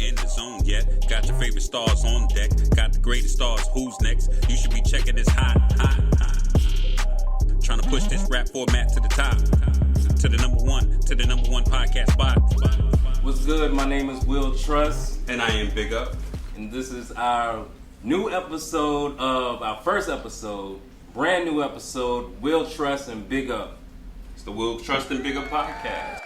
ain't in the zone yet. Got your favorite stars on deck. Got the greatest stars, who's next? You should be checking this hot. Trying to push this rap format to the top. To the number one podcast spot. What's good? My name is Will Trust. And I am Big Up. And this is our new episode of our first episode, brand new episode, Will Trust and Big Up. It's the Will Trust and Big Up podcast.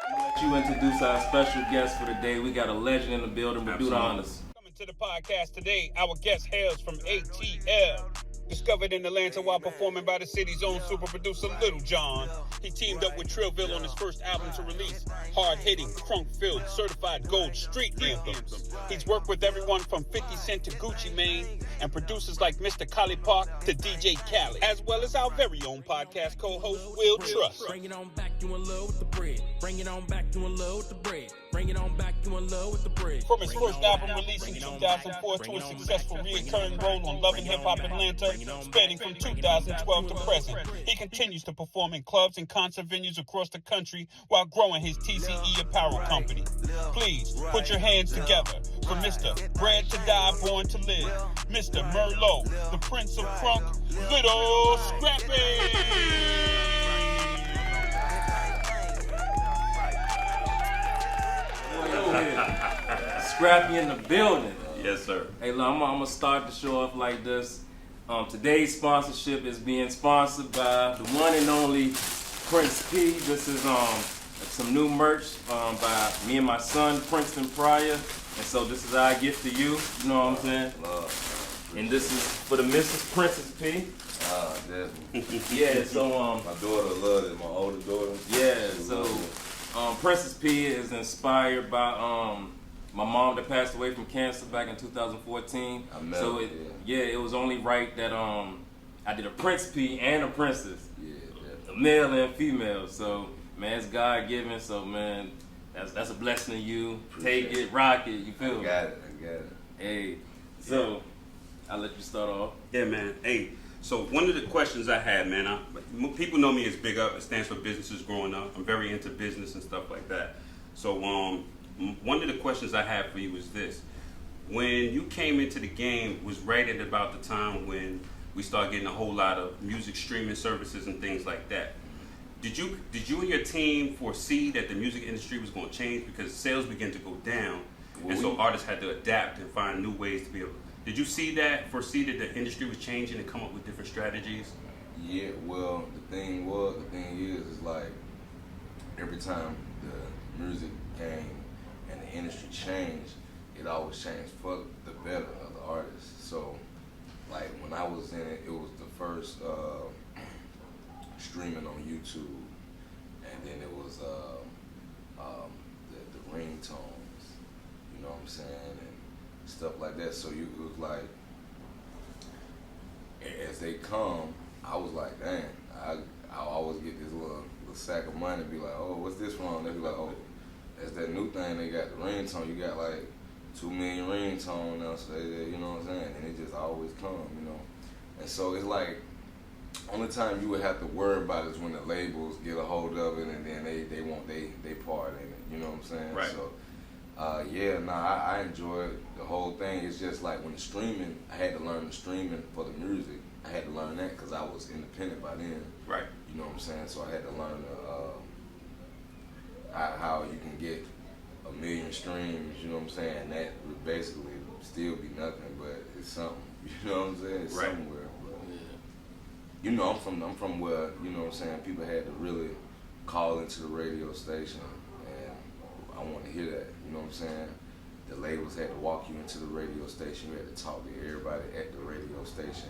I'll let you introduce our special guest for the day. We got a legend in the building, but do the honors. Coming to the podcast today, our guest hails from ATL. Discovered in Atlanta while performing by the city's own super producer, Lil Jon. He teamed up with Trillville on his first album to release hard-hitting, crunk-filled, certified gold street anthems. He's worked with everyone from 50 Cent to Gucci Mane and producers like Mr. Kali Park to DJ Khaled, as well as our very own podcast co-host, Will Trust. Bring it on back, you in love with the bread. Bring it on back, you in love with the bread. Bring it on back, you in love with the bread. From his first album released in 2004 to a successful reoccurring role on Love and Hip Hop Atlanta, spanning from 2012 to present, he continues to perform in clubs and concert venues across the country while growing his TCE apparel company. Please put your hands together for Mr. Bred to Die, Born to Live, Mr. Merlot, the Prince of Crunk, Lil Scrappy. Scrappy in the building. Yes, sir. Hey, look, I'm gonna start the show off like this. Today's sponsorship is being sponsored by the one and only Prince P. This is some new merch by me and my son, Princeton Pryor. And so this is our gift to you. You know what I'm saying? Love. And this is for the Mrs. Princess P. Definitely. Yeah, so my daughter loves it. My older daughter. yeah, so Princess P is inspired by my mom that passed away from cancer back in 2014. I met so her, it was only right that I did a Prince P and a Princess, Yeah, definitely. a male and female. So man, it's God given. So man, that's a blessing to you. Appreciate Take it, rock it. You feel I me? got it. Hey, so I'll let you start off. Yeah, man. Hey, so one of the questions I had, man, people know me as Big Up. It stands for businesses growing up. I'm very into business and stuff like that. So one of the questions I have for you is this. When you came into the game, was right at about the time when we started getting a whole lot of music streaming services and things like that. Did you and your team foresee that the music industry was going to change because sales began to go down, and so artists had to adapt and find new ways to be able? Did you foresee that the industry was changing and come up with different strategies? Yeah, well, the thing is like every time the music game and the industry changed, it always changed for the better of the artists. So, like when I was in it, it was the first streaming on YouTube, and then it was the ringtones, you know what I'm saying, and stuff like that. So it was like, as they come, I was like, dang, I always get this little sack of money and be like, oh, what's this from? They be like, oh, that's that new thing they got, the ringtone. You got like 2 million ringtone now, so you know what I'm saying? And it just always come, you know. And so it's like, only time you would have to worry about is when the labels get a hold of it and then they want they part in it, you know what I'm saying? Right. So, I enjoyed the whole thing. It's just like when the streaming, I had to learn the streaming for the music. I had to learn that because I was independent by then. Right. You know what I'm saying? So I had to learn how you can get 1 million streams, you know what I'm saying? And that would basically still be nothing, but it's something. You know what I'm saying? It's Right. somewhere. But, you know, I'm from where, you know what I'm saying, people had to really call into the radio station, and I want to hear that, you know what I'm saying? The labels had to walk you into the radio station. You had to talk to everybody at the radio station,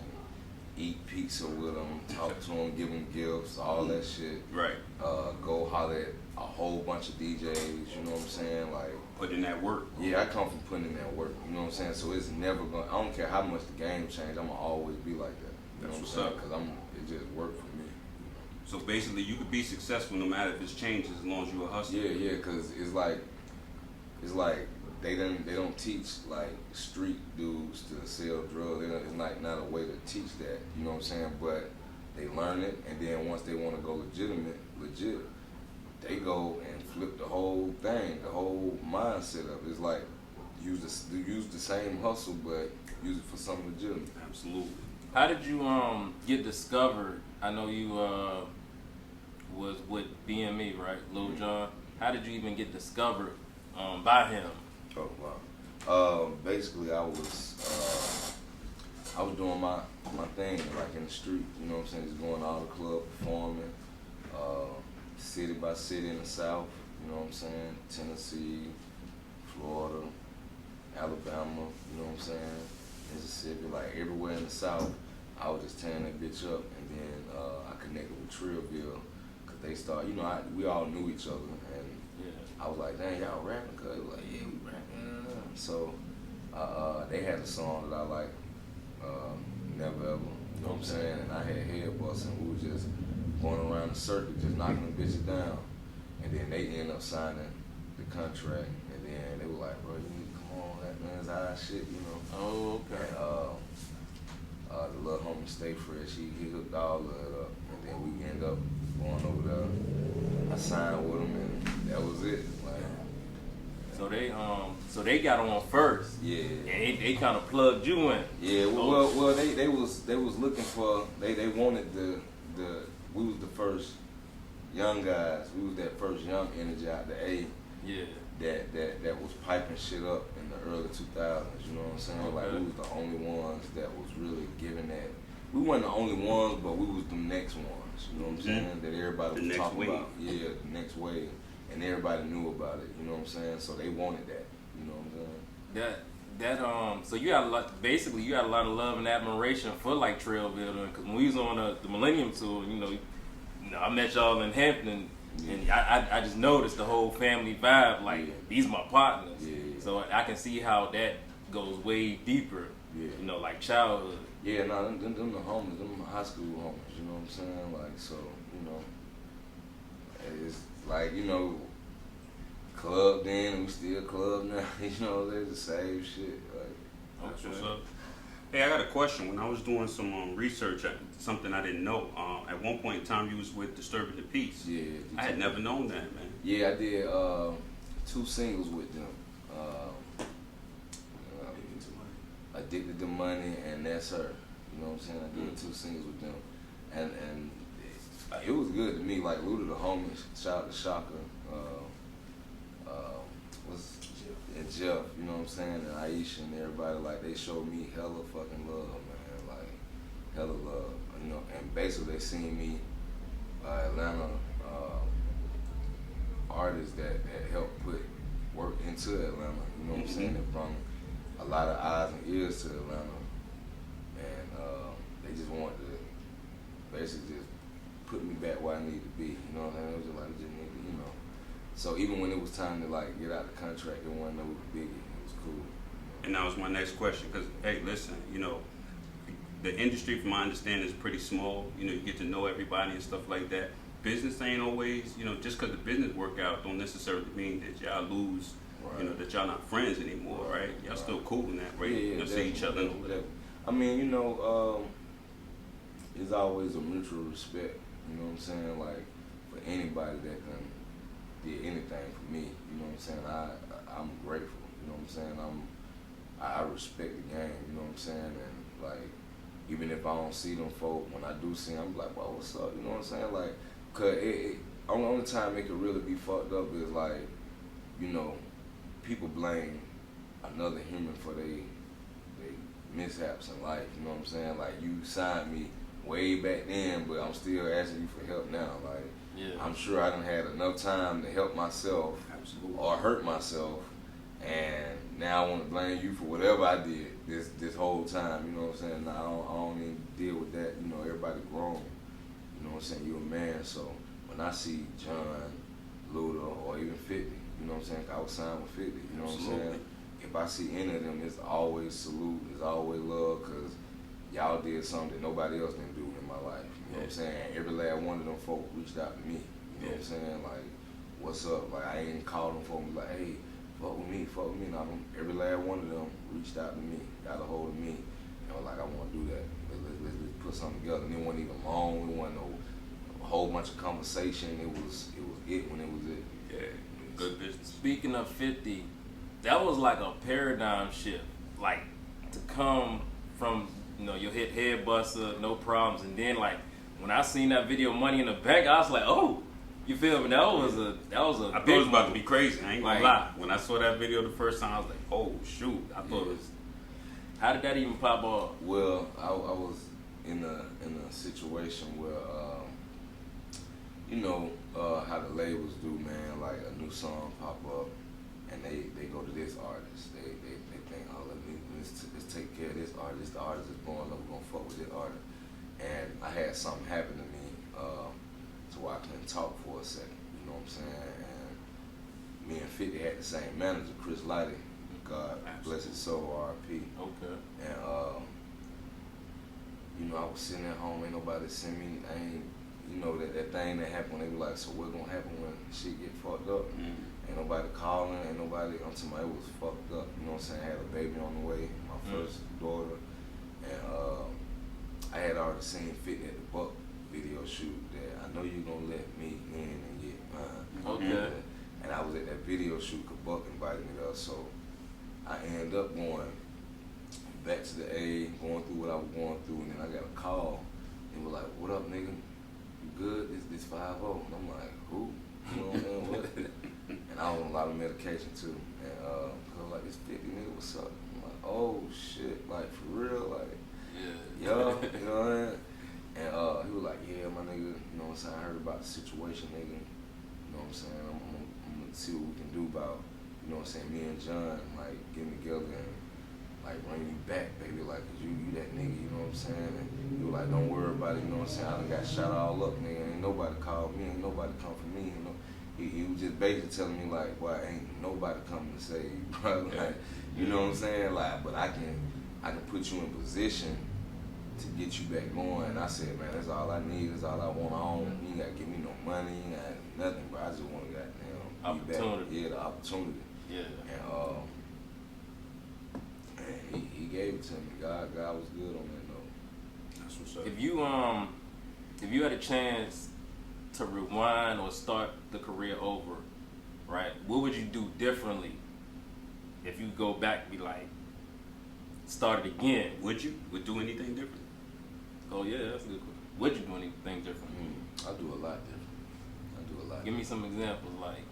eat pizza with them, talk to them, give them gifts, all that shit. Right. Go holler at a whole bunch of DJs, you know what I'm saying? Like, Put in that work. yeah, I come from putting in that work, you know what I'm saying? So it's never gonna, I don't care how much the game changed, I'm gonna always be like that. You know That's what I'm what's saying? up. Because it just worked for me. So basically, you could be successful no matter if it's changed as long as you're a hustler. Yeah, because it's like they don't teach like street dudes to sell drugs. It's like not a way to teach that, you know what I'm saying? But they learn it, and then once they want to go legit, they go and flip the whole thing, the whole mindset of it. It's like use the same hustle, but use it for something legitimate. Absolutely. How did you get discovered? I know you was with BME, right, Lil Jon. How did you even get discovered by him? Oh wow. Basically, I was doing my thing like in the street. You know what I'm saying? Just going to all the club performing, city by city in the South. You know what I'm saying? Tennessee, Florida, Alabama. You know what I'm saying? Mississippi, like everywhere in the South. I was just tearing that bitch up, and then I connected with Trillville, cause they started, we all knew each other, and I was like, dang, y'all rapping? Cause they was like, yeah, we rapping. So they had a song that I like, Never Ever, you know what I'm saying? And I had head busting, we was just going around the circuit, just knocking them bitches down, and then they ended up signing the contract, and then they were like, bro, you need to come on, that man's our shit, you know? Oh, okay. And, the little homie Stay Fresh, he hooked all of it up, and then we ended up going over there. I signed with him, and that was it. Like, so they got on first. yeah. And they kind of plugged you in. Yeah. Well, they was looking for they wanted the we was the first young guys. We was that first young energy out the A. Yeah. That was piping shit up in the early 2000s, you know what I'm saying? Okay. Like, we was the only ones that was really giving that. We weren't the only ones, but we was the next ones, you know what I'm saying? That everybody was talking about. Yeah, the next wave. And everybody knew about it, you know what I'm saying? So they wanted that, you know what I'm saying? So you had a lot, basically you had a lot of love and admiration for like Trillville, because when we was on the Millennium Tour, I met y'all in Hampton. And I just noticed the whole family vibe, like, these my partners. Yeah. So I can see how that goes way deeper, like childhood. Yeah, no, them the homies, them high school homies, you know what I'm saying? Like, so, it's like, club then, and we still club now, there's the same shit. Like, That's what's up. Hey, I got a question. When I was doing some research, something I didn't know. At one point in time, you was with Disturbing the Peace. Yeah. I had never known that, man. Yeah, I did 2 singles with them. Addicted to Money and That's Her. You know what I'm saying? I did 2 singles with them, and it was good to me. Like, Luda the homies, shout out to Shaka, and Jeff, you know what I'm saying, and Aisha and everybody, like, they showed me hella fucking love, man, like, hella love, and basically they seen me, Atlanta artists that helped put work into Atlanta, you know what I'm saying, that brought a lot of eyes and ears to Atlanta, and they just wanted to basically just put me back where I need to be, you know what I'm saying, it was just like, just need to, So even when it was time to like get out the contract, it wasn't no biggie. It was cool. And that was my next question, because, hey, listen, the industry, from my understanding, is pretty small. You get to know everybody and stuff like that. Business ain't always, just because the business work out don't necessarily mean that y'all lose, Right. That y'all not friends anymore, right? Y'all still cool in that, right? Yeah, See each other and all that. I mean, it's always a mutual respect, you know what I'm saying? Like, for anybody that did anything for me, you know what I'm saying? I'm grateful, you know what I'm saying? I respect the game, you know what I'm saying? And like, even if I don't see them folk, when I do see them, I'm like, well, what's up? You know what I'm saying? Like, cause only time it could really be fucked up is like, people blame another human for they mishaps in life, you know what I'm saying? Like, you signed me way back then, but I'm still asking you for help now. Like, I'm sure I done had enough time to help myself. Absolutely. Or hurt myself, and now I want to blame you for whatever I did this whole time. You know what I'm saying? Now, I don't even deal with that. Everybody grown. You know what I'm saying? You a man, so when I see John, Luda, or even 50, you know what I'm saying? I was signed with 50. You know what I'm saying? If I see any of them, it's always salute, it's always love, cause y'all did something that nobody else didn't do in my life. You know what I'm saying? Every last one of them folk reached out to me. You know what I'm saying? Like, what's up? Like, I ain't called them for me like, hey, fuck with me. Now, every last one of them reached out to me, got a hold of me, like, I want to do that. Let's put something together. And it wasn't even long. It wasn't a whole bunch of conversation. It was it when it was it. Yeah, good business. Speaking of 50, that was like a paradigm shift. Like to come from, you know, you hit head buster, no problems, and then like when I seen that video Money in the Bank, I was like, oh, you feel me? That was a I thought big it was about to move. be crazy. I ain't gonna Like- lie. When I saw that video the first time, I was like, oh shoot. I thought it was. How did that even pop off? Well, I was in a situation where, you know, how the labels do, man. Like a new song pop up, and they go to this artist. They think, oh, let's take care of this artist. The artist is blowing up. We're gonna fuck with this artist. And I had something happen to me, to where I couldn't talk for a second. You know what I'm saying? And me and 50 had the same manager, Chris Lighty. God bless his soul, R.I.P. Okay. And you know, I was sitting at home, ain't nobody send me, you know, that thing that happened. They were like, so what gonna happen when shit get fucked up? Ain't nobody calling, ain't nobody. I'm talking about it was fucked up. You know what I'm saying? I had a baby on the way, my first daughter, and I had already seen Fit at the Buck video shoot that I know you gonna let me in and get mine. Okay. And I was at that video shoot because Buck invited me there, so I ended up going back to the A, going through what I was going through, and then I got a call and was like, "What up, nigga? You good? This 5-0." And I'm like, "Who? You know what I'm saying? What?" And I was on a lot of medication too, and cause I was like, "This 50 nigga, what's up?" I'm like, "Oh shit, like for real, like." Yeah. Yo, you know what I mean? And he was like, yeah, my nigga, you know what I'm saying? I heard about the situation, nigga. You know what I'm saying? I'm gonna see what we can do about, you know what I'm saying, me and John, like, getting together and, like, bring you back, baby. Like, cause you that nigga, you know what I'm saying? And he was like, don't worry about it, you know what I'm saying? I done got shot all up, nigga. Ain't nobody called me, ain't nobody come for me, you know? He was just basically telling me, like, boy, ain't nobody coming to save you, bro. Like, you know what I'm saying? Like, but I can put you in position to get you back going. And I said, man, that's all I need. That's all I want to own. You ain't got to give me no money. You ain't got nothing, bro. I just want to goddamn be back. Opportunity. Yeah, the opportunity. Yeah. And he gave it to me. God was good on that note. That's what's up. If you had a chance to rewind or start the career over, right? What would you do differently if you go back and be like, start it again? Would do anything different? Oh yeah, that's a good question. Would you do anything different? I do a lot different. Give me some examples, like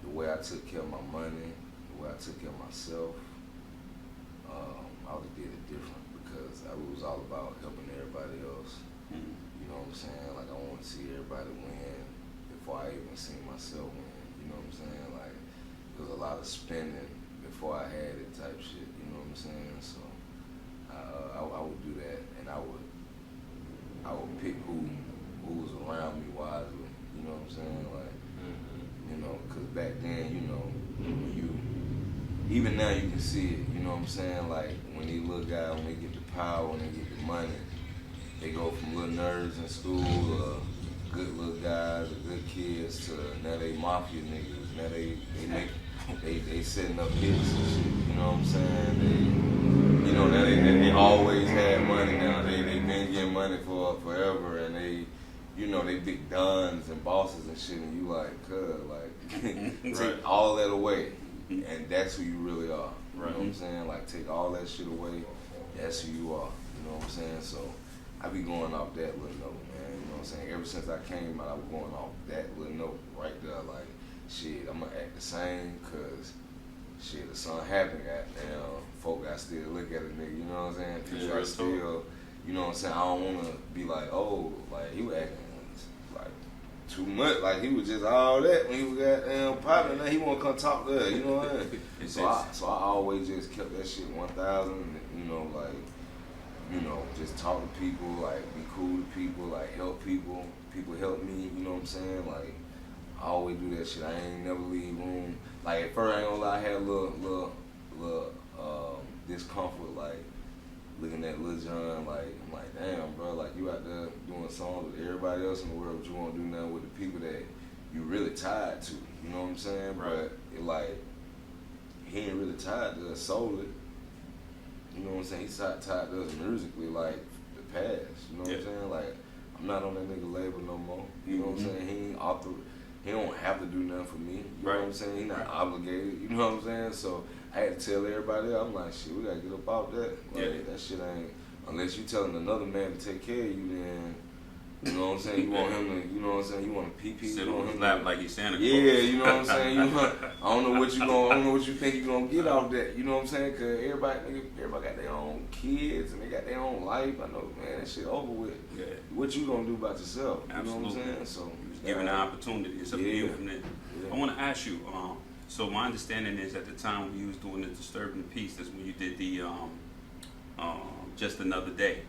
The way I took care of my money, the way I took care of myself, I would have did it different because it was all about helping everybody else. You know what I'm saying? Like I want to see everybody win before I even see myself win. You know what I'm saying? Like there was a lot of spending before I had it type shit. You know what I'm saying? So I would do that, and I would pick who was around me wisely. You know what I'm saying? Like you know, cause back then, you know, even now you can see it. You know what I'm saying? Like when these little guys, when they get the power, when they get the money, they go from little nerds in school, good little guys or good kids to now they mafia niggas. Now they setting up hits and shit. You know what I'm saying? You know now they always had money. Now they been getting money for forever, and they. You know, they big dons and bosses and shit, and you like, take all that away, and that's who you really are. You know what I'm saying? Like, take all that shit away, that's who you are. You know what I'm saying? So, I be going off that little note, man. You know what I'm saying? Ever since I came out, I was going off that little note right there. Like, shit, I'm gonna act the same, cause shit, if something happened, goddamn, folk got still look at a nigga. You know what I'm saying? People got still. You know what I'm saying? I don't want to be like, oh, like he was acting like too much. Like he was just all that when he was goddamn popping. Now he want to come talk to her. You know what I mean? So I always just kept that shit 1,000. You know, like, you know, just talk to people, like be cool to people, like help people. People help me. You know what I'm saying? Like I always do that shit. I ain't never leave room. Like at first I ain't gonna lie, I had a little discomfort, like. Looking at Lil Jon, like, I'm like, damn, bro, like, you out there doing songs with everybody else in the world, but you want to do nothing with the people that you really tied to, you know what I'm saying? Right. But, it, like, he ain't really tied to us solely, you know what I'm saying? He's tied to us musically, like, the past, you know what I'm saying? Like, I'm not on that nigga label no more, you know what I'm saying? He ain't author, he don't have to do nothing for me. You know Right. what I'm saying? He's not obligated. You know what I'm saying? So I had to tell everybody, I'm like, shit, we gotta get up out that. Like, that shit ain't, unless you telling another man to take care of you, then, you know what I'm saying? You want him to, you know what I'm saying? You want a PP. Sit you on want his him lap to, like he's Santa Claus. yeah, you know what I'm saying? I don't know what I don't know what you think you're gonna get out of that. You know what I'm saying? Cause everybody got their own kids and they got their own life. I know, man, that shit over with. Yeah. What you gonna do about yourself? Absolutely. You know what I'm saying? So Given the opportunity, it's up to you from there. Yeah. I want to ask you. So my understanding is at the time when you was doing the Disturbing Peace, that's when you did the Just Another Day,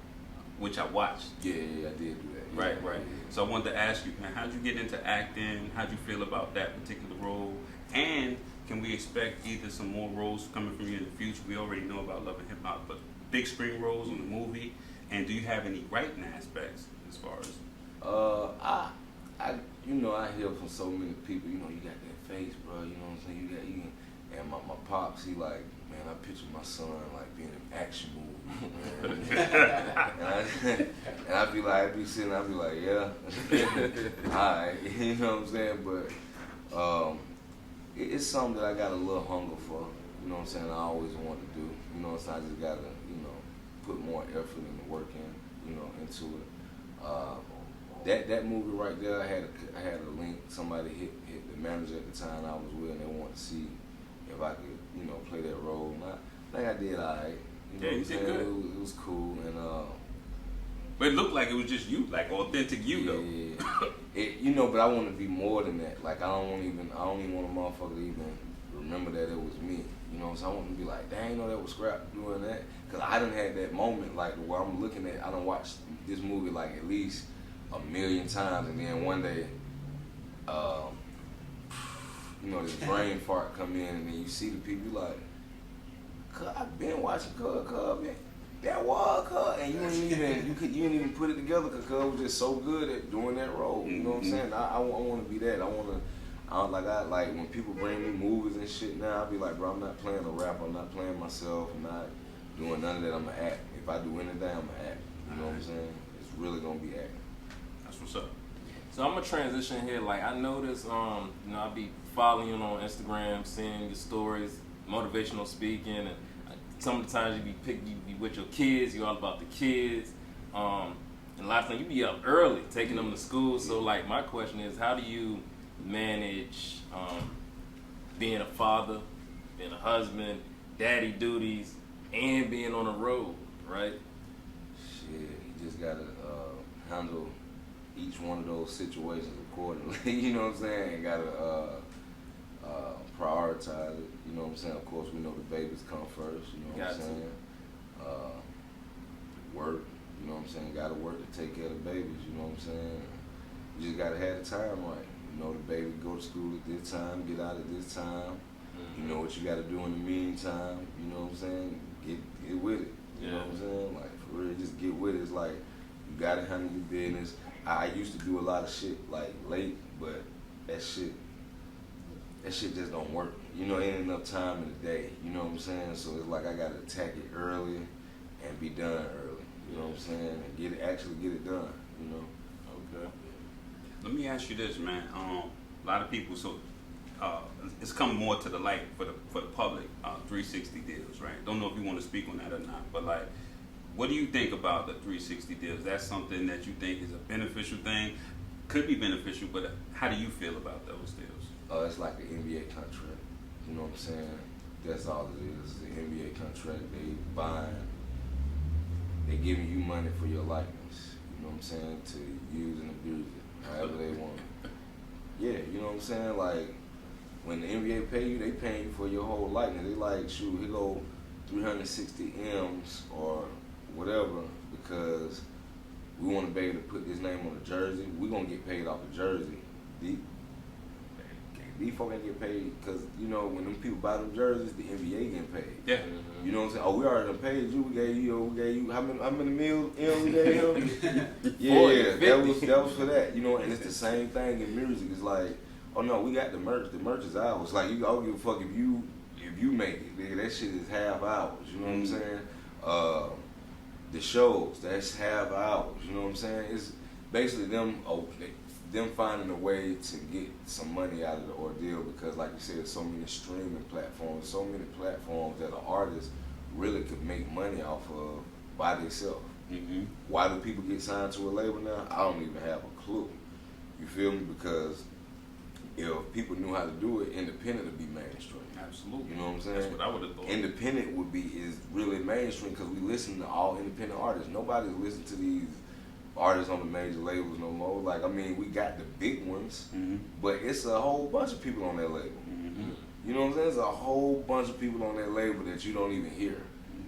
which I watched. Yeah, I did do that. Yeah, Right. yeah. So I wanted to ask you, man, how'd you get into acting? How'd you feel about that particular role? And can we expect either some more roles coming from you in the future? We already know about Love and Hip Hop, but big screen roles in the movie. And do you have any writing aspects as far as? I you know, I hear from so many people, you know, you got that face, bro, you know what I'm saying? And my pops, he like, man, I picture my son like being in an action movie, man. and I be like, I be like, yeah, alright, you know what I'm saying? But it's something that I got a little hunger for, you know what I'm saying? I always want to do, you know what I'm saying? I just gotta, you know, put more effort and work in, you know, into it. That movie right there, I had a link. Somebody hit the manager at the time I was with, and they wanted to see if I could, you know, play that role. And I think I did alright. You know Yeah, you what I'm did saying? good. It was cool, and But it looked like it was just you, like authentic you, though. you know, but I want to be more than that. Like I don't even want a motherfucker to even remember that it was me. You know, so I want to be like, dang, know that was Scrap doing that, because I done had that moment like where I'm looking at. I done watched this movie like at least 1,000,000 times, and then one day, you know, this brain fart come in, and then you see the people like, "Cuz I've been watching Cuz, man. That was Cuz," and you didn't even put it together, because Cuz was just so good at doing that role. You know what I'm saying? I want to be that. I like when people bring me movies and shit now, I be like, bro, I'm not playing a rapper, I'm not playing myself, I'm not doing none of that. I'm gonna act. If I do anything, I'm gonna act. You know what I'm saying? It's really gonna be acting. That's what's up. So I'm gonna transition here. Like I noticed, you know, I be following you on Instagram, seeing your stories, motivational speaking, and some of the times you be with your kids. You all about the kids, and a lot of times you be up early taking them to school. So like my question is, how do you manage being a father, being a husband, daddy duties, and being on the road, right? Shit, you just gotta handle each one of those situations accordingly. You know what I'm saying? You gotta prioritize it. You know what I'm saying? Of course, we know the babies come first. You know what I'm saying? Work. You know what I'm saying? Gotta work to take care of the babies. You know what I'm saying? You just gotta have the time right. You know, the baby go to school at this time, get out at this time. You know what you gotta do in the meantime. You know what I'm saying? Get with it. You know what I'm saying? Like, for real, just get with it. It's like, you gotta handle your business. I used to do a lot of shit like late, but that shit just don't work. You know, ain't enough time in the day. You know what I'm saying? So it's like I gotta attack it early and be done early. You know what I'm saying? And actually get it done. You know. Okay. Let me ask you this, man. A lot of people, it's come more to the light for the public. 360 deals, right? Don't know if you want to speak on that or not, but like, what do you think about the 360 deals? That's something that you think is a beneficial thing? Could be beneficial, but how do you feel about those deals? It's like an NBA contract. You know what I'm saying? That's all it is. It's an NBA contract. They giving you money for your likeness. You know what I'm saying? To use and abuse it however they want. Yeah, you know what I'm saying? Like, when the NBA pay you, they paying you for your whole likeness. They like, shoot, here go 360 M's or whatever, because we want to be able to put this name on the jersey. We gonna get paid off the jersey. These folks ain't get paid because, you know, when them people buy them jerseys, the NBA getting paid. Yeah. You know what I'm saying? Oh, we already done paid you. We gave you how many meals we gave him? Yeah, that was for that. You know, and it's the same thing in music. It's like, oh no, we got the merch. The merch is ours. Like, I don't give a fuck if you make it. Nigga, that shit is half ours. You know what I'm saying? The shows, that's half hours. You know what I'm saying? It's basically them them finding a way to get some money out of the ordeal, because like you said, there's so many streaming platforms, so many platforms that an artist really could make money off of by themselves. Mm-hmm. Why do people get signed to a label now? I don't even have a clue. You feel me? Because if people knew how to do it, independent would be mainstream. Absolutely. You know what I'm saying? That's what I would have thought. Independent is really mainstream, because we listen to all independent artists. Nobody's listening to these artists on the major labels no more. Like, I mean, we got the big ones, Mm-hmm. but it's a whole bunch of people on that label. Mm-hmm. You know what I'm saying? There's a whole bunch of people on that label that you don't even hear.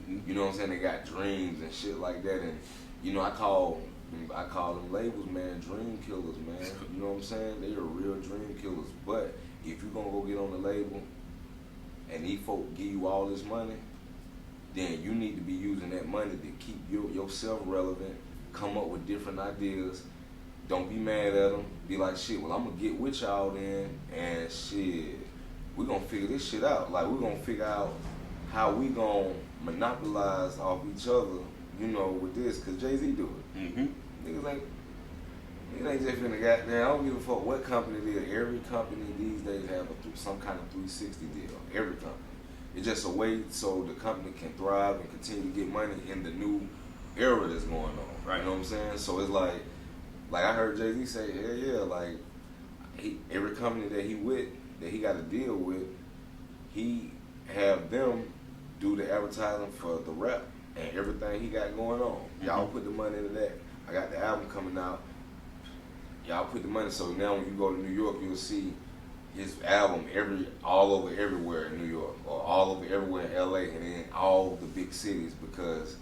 Mm-hmm. You know what I'm saying? They got dreams and shit like that. And, you know, I call them labels, man, dream killers, man. You know what I'm saying? They are real dream killers. But if you're going to go get on the label and these folk give you all this money, then you need to be using that money to keep yourself relevant, come up with different ideas. Don't be mad at them. Be like, shit, well, I'm going to get with y'all then, and shit, we're going to figure this shit out. Like, we're going to figure out how we going to monopolize off each other, you know, with this, because Jay-Z do it. Mm-hmm. Niggas ain't just finna goddamn, I don't give a fuck what company it is. Every company these days have some kind of 360 deal. Every company. It's just a way so the company can thrive and continue to get money in the new era that's going on. Right. You know what I'm saying? So it's like I heard Jay-Z say, hell yeah, like every company that he got to deal with, he have them do the advertising for the rap and everything he got going on. Y'all put the money into that. I got the album coming out. Y'all put the money, so now when you go to New York, you'll see his album all over everywhere in New York, or all over everywhere in LA, and in all the big cities, because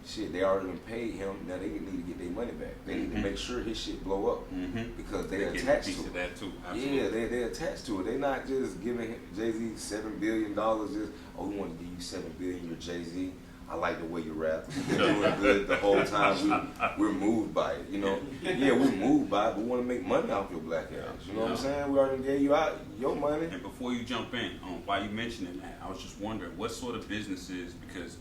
shit, they already done paid him. Now they need to get their money back. They need to make sure his shit blow up, because they're attached to it. That too. Absolutely. Yeah, they're attached to it. They're not just giving Jay-Z $7 billion. Just, oh, we want to give you $7 billion. You're Jay-Z. I like the way you rap. You're doing good the whole time. We're moved by it, you know. Yeah, we're moved by it, but we want to make money off your black ass. You know what I'm saying? We already gave you out your money. And before you jump in, while you mentioning that, I was just wondering what sort of businesses, because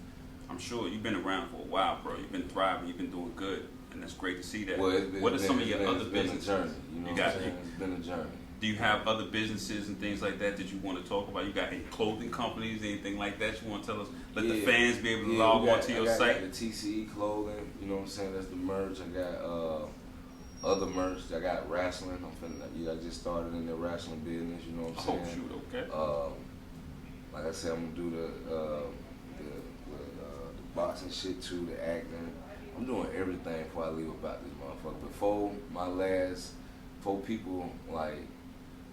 I'm sure you've been around for a while, bro. You've been thriving. You've been doing good, and that's great to see that. Well, what are some of your other businesses? It's been a journey. You know what I'm saying? It's been a journey. Do you have other businesses and things like that you want to talk about? You got any clothing companies, anything like that you want to tell us? Let the fans be able to log on to your site. I got the TCE clothing, you know what I'm saying? That's the merch. I got other merch. I got wrestling. I just started in the wrestling business, you know what I'm saying? Oh, shoot, okay. Like I said, I'm going to do the boxing shit too, the acting. I'm doing everything before I leave about this motherfucker. Before people, like,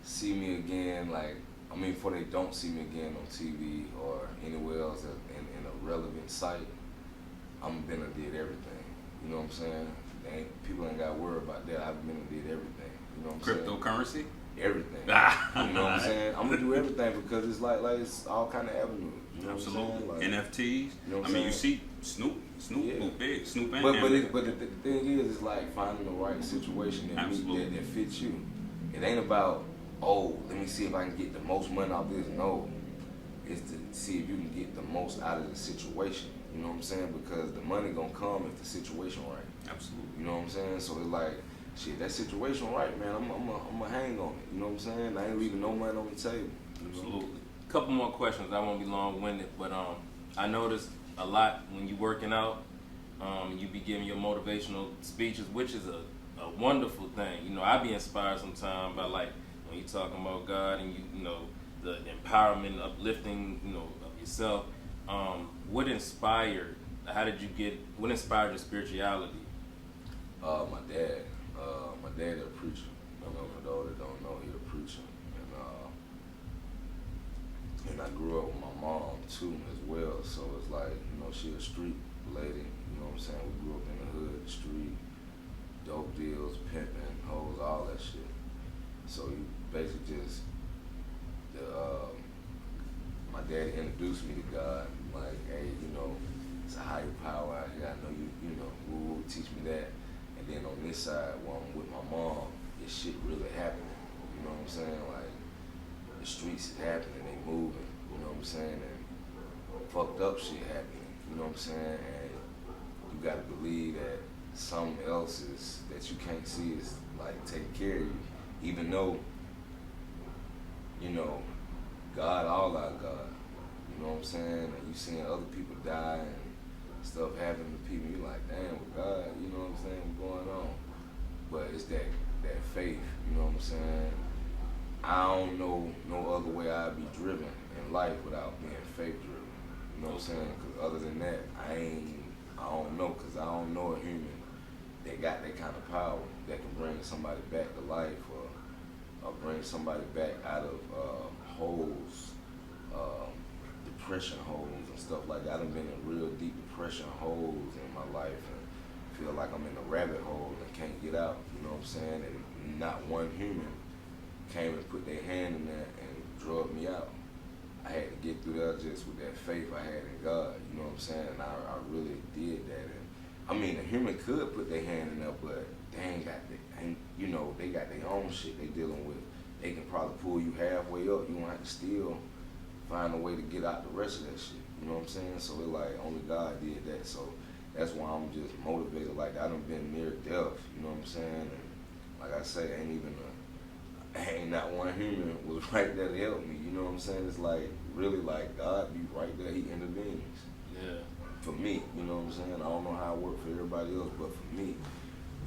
see me again, like, I mean, before they don't see me again on TV or anywhere else in a relevant site, I'm been and did everything. You know what I'm saying? People ain't got to worry about that. I've been and did everything. You know what I'm saying? Cryptocurrency? Everything. You know what I'm saying? I'm gonna do everything, because it's like it's all kind of avenues. You know Absolutely. what I'm saying? Like, NFTs. you know what I mean, I'm you saying? see Snoop big. Snoop and But Eminem. the thing is, it's like finding the right situation that fits you. It ain't about, oh, let me see if I can get the most money out of this. No, it's to see if you can get the most out of the situation. You know what I'm saying? Because the money gonna come if the situation right. Absolutely. You know what I'm saying? So it's like, shit, that situation right, man. I'm gonna hang on it. You know what I'm saying? I ain't leaving no money on the table. You know? Absolutely. Couple more questions. I won't be long-winded, but I noticed a lot when you working out. You be giving your motivational speeches, which is a wonderful thing. You know, I be inspired sometimes by, like, when you talking about God and you know the empowerment, uplifting, you know, of yourself. What inspired your spirituality? My dad. My dad is a preacher. You know, for those that don't know, he's a preacher. And I grew up with my mom too as well. So it's like, you know, she a street lady. You know what I'm saying? We grew up in the hood, street, dope deals, pimping, hoes, all that shit. So you basically just, my dad introduced me to God. Like, hey, you know, it's a higher power out here. I know you know, woo, teach me that. And then on this side, when I'm with my mom, this shit really happening. You know what I'm saying? Like, the streets is happening, they moving. You know what I'm saying? And fucked up shit happening. You know what I'm saying? And you gotta believe that something else that you can't see is like taking care of you, even though, you know, God, all our God. You know what I'm saying? And you seeing other people die and stuff happen to people, you like, damn, with God, you know what I'm saying, what's going on? But it's that faith, you know what I'm saying? I don't know no other way I'd be driven in life without being faith driven. You know what I'm saying? Because other than that, I don't know, because I don't know a human that got that kind of power that can bring somebody back to life or bring somebody back out of holes, depression holes and stuff like that. I done been in real deep depression holes in my life and feel like I'm in a rabbit hole and can't get out, you know what I'm saying? And not one human came and put their hand in there and drug me out. I had to get through that just with that faith I had in God, you know what I'm saying? And I really did that. And I mean, a human could put their hand in there, but they you know, they got their own shit they dealing with. They can probably pull you halfway up. You won't have to still find a way to get out the rest of that shit. You know what I'm saying? So it like only God did that. So that's why I'm just motivated. Like I done been near death. You know what I'm saying? And like I say, ain't not one human was right there to help me. You know what I'm saying? It's like really like God be right there. He intervenes. Yeah. For me, you know what I'm saying? I don't know how it worked for everybody else, but for me,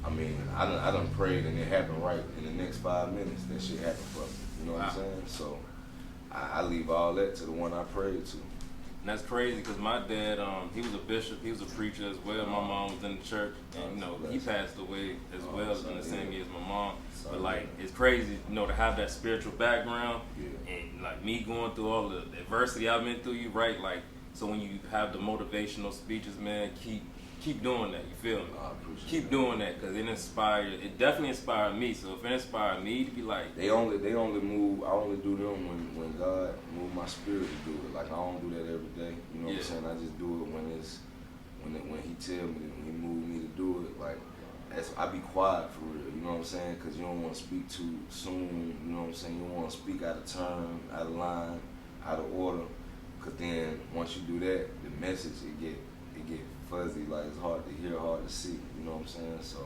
I mean, I done prayed and it happened right in the next 5 minutes. That shit happened for me. You know what I'm saying? So I leave all that to the one I prayed to. And that's crazy because my dad, he was a bishop, he was a preacher as well. My mom was in the church, and you know, he passed away as well in the same year as my mom. But like, it's crazy, you know, to have that spiritual background and like me going through all the adversity I've been through. You right, like, so when you have the motivational speeches, man, keep doing that. You feel me? Keep doing that because it definitely inspired me. So if it inspired me to be like, they only move. I only do them when God move my spirit to do it. Like I don't do that every day. You know what I'm saying? I just do it when He tell me, when He move me to do it. Like I be quiet for real. You know what I'm saying? Because you don't want to speak too soon. You know what I'm saying? You don't want to speak out of turn, out of line, out of order. Because then once you do that, the message it get fuzzy, like it's hard to hear, hard to see, you know what I'm saying? So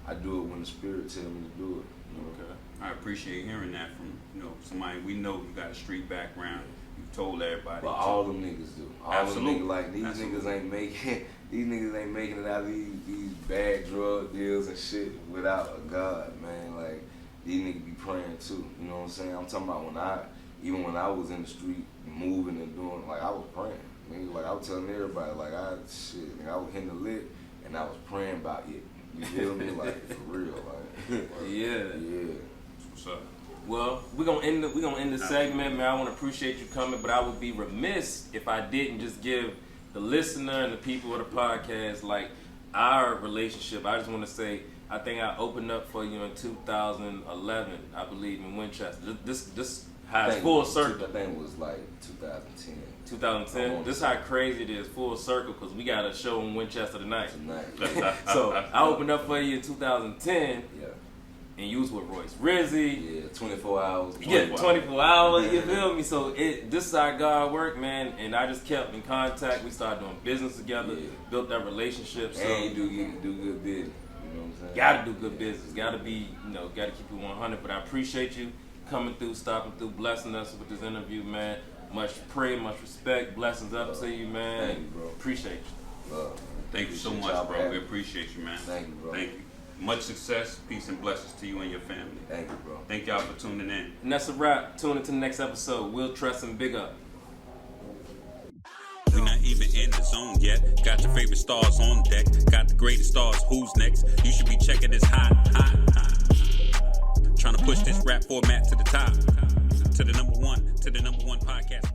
I do it when the Spirit tell me to do it. You know? Okay. I appreciate hearing that from, you know, somebody we know you got a street background. You told everybody. But all them niggas do. All them niggas, like these niggas ain't making it out of these bad drug deals and shit without a God, man. Like these niggas be praying too. You know what I'm saying? I'm talking about even when I was in the street moving and doing, like I was praying. Nigga, like I was telling everybody, like I was hitting the lick and I was praying about it. You feel me? Like for real, like yeah. What's up? Well, we're gonna end the segment, man. I want to appreciate you coming, but I would be remiss if I didn't just give the listener and the people of the podcast like our relationship. I just want to say I think I opened up for you in 2011, I believe, in Winchester. This has full circle. I think it was like 2010. 2010. This is how crazy it is, full circle, because we got a show in Winchester tonight. Yeah. So I opened up for you in 2010. Yeah. And you was with Royce Rizzy. Yeah, 24 hours. 24 hours, you feel me? So this is how God worked, man, and I just kept in contact. We started doing business together, built that relationship. So and you do good business, you know what I'm saying? Gotta do good business, gotta be, gotta keep it 100, but I appreciate you coming through, stopping through, blessing us with this interview, man. Much prayer, much respect, blessings up to you, man. Thank you, bro. Appreciate you. Love. Thank you so much, bro. We appreciate you, man. Thank you, bro. Thank you. Much success, peace, and blessings to you and your family. Thank you, bro. Thank y'all for tuning in. And that's a wrap. Tune into the next episode. Will Trust and Big Up. We're not even in the zone yet. Got your favorite stars on deck. Got the greatest stars. Who's next? You should be checking this hot. Trying to push this rap format to the top. To the number one podcast.